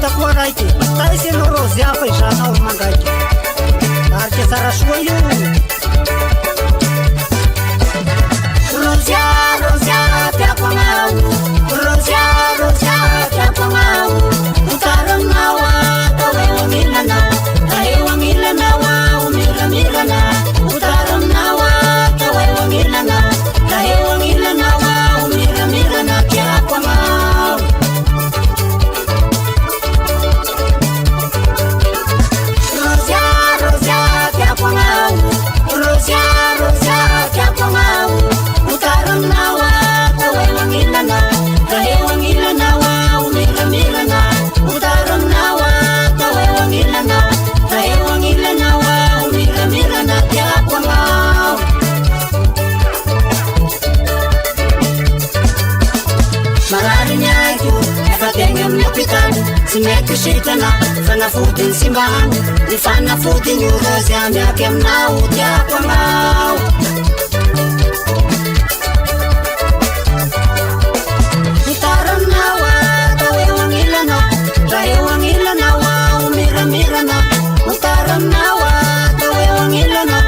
hitako araiky taisy anao rozy afa izanao mandraiky arika tsara soa io Rosia, Rosia, tiako anao Rosia, Rosia, tiako anao Utaranao atao eo amilanao eo amilanao miramirana Utaranao atao eo amilanao eo amilanao miramirana tiako anao Rosia, Rosia, tiako anao Rosia, Rosia, tiako anao Utaranao atao eo amilanao eo amilanao miramirana Utaranao atao eo amilanao eo amilanao miramirana tiako anao Marariny aiko efa tegna amin'ny hôpitaly tsy mety sitana fanafodiny simbagno ny fanafodiny io rozy amiaky aminao tiako anao Utaranao atao eo amilanao eo amilanao miramirana Utaranao atao eo amilanao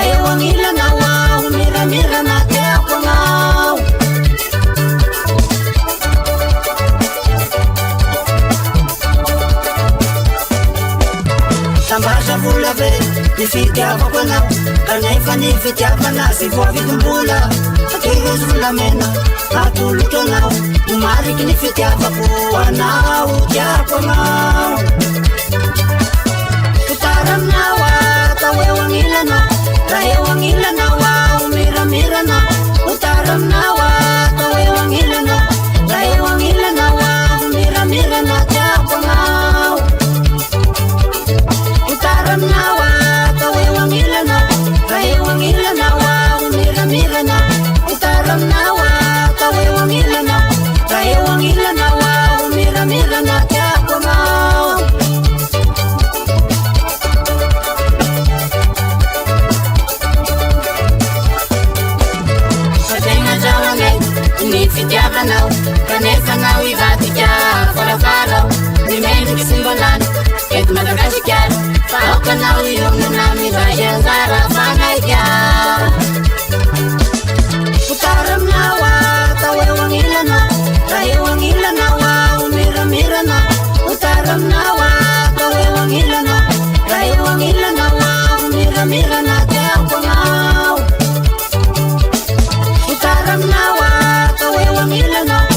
eo amilanao miramirana tiako anao Tambaza vola be ny fitiavako anao kanefa ny fitiavana sy voavidim-bola atoy volamena atoloky anao mariky ny fitiavako anao tiako anao Utaranao atao eo amilanao eo amilanao miramirana Utaranao atao eo amilanao eo amilanao miramirana tiako anao Utaranao atao eo amilanao miramirana Utaranao atao eo amilanao miramirana tiako anao Tegna zahoanay ny fitiavanao kanefa nao ivadika farafarao ny mendriky sy mbolany eto Madagasikara fa aokanao io aminanay ray anjara fanaika Utaranao atao eo amilanao miramirana Utaranao atao eo amilanao miramirana tiako anao Utaranao atao eo amilanao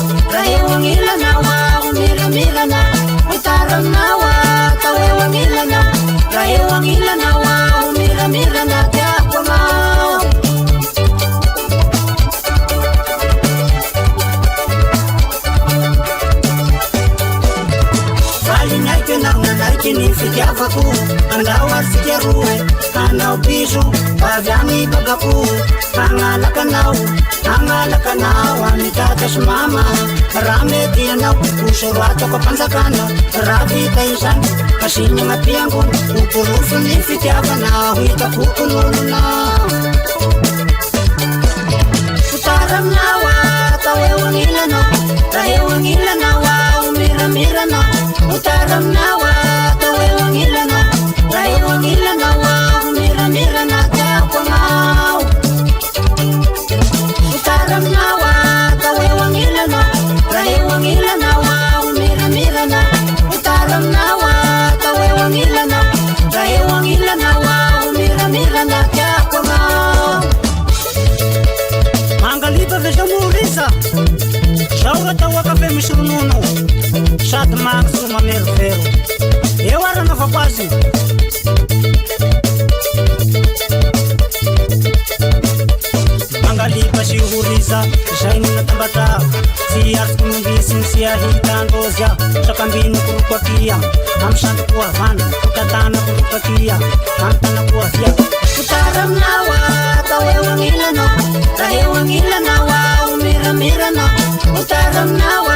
miramirana Utaranao atao eo amilanao miramirana tiako anao Valinaiky anao nanaiky ny fitiavako andao ary fitiaroe anao biso avy amin'ny babako Agnalakanao amin'ny tata sy mama raha mety anao osoroatako ampanjakana raha vita izany kasiny agnapiango oporofo ny fitiavana hitako konononao Utaranao atao eo amilanao miramirana Utaranao atao eo amilanao miramirana tiako anao Utaranao atao eo amilanao miramirana Utaranao atao eo amilanao miramirana tiako anao Mangaliba ve zao morisa zao atao akafe misy ronono sady magso mamerivero eo ary anaovako azy Mangaliba sy horisa zay natambatra tsy aritsiko mingisy sy ahitandrozy sakambiny korokoakia amy sandroko avana tatana korokoakia amy tanako avia Utaranao atao eo amilanao miramirana Utaranao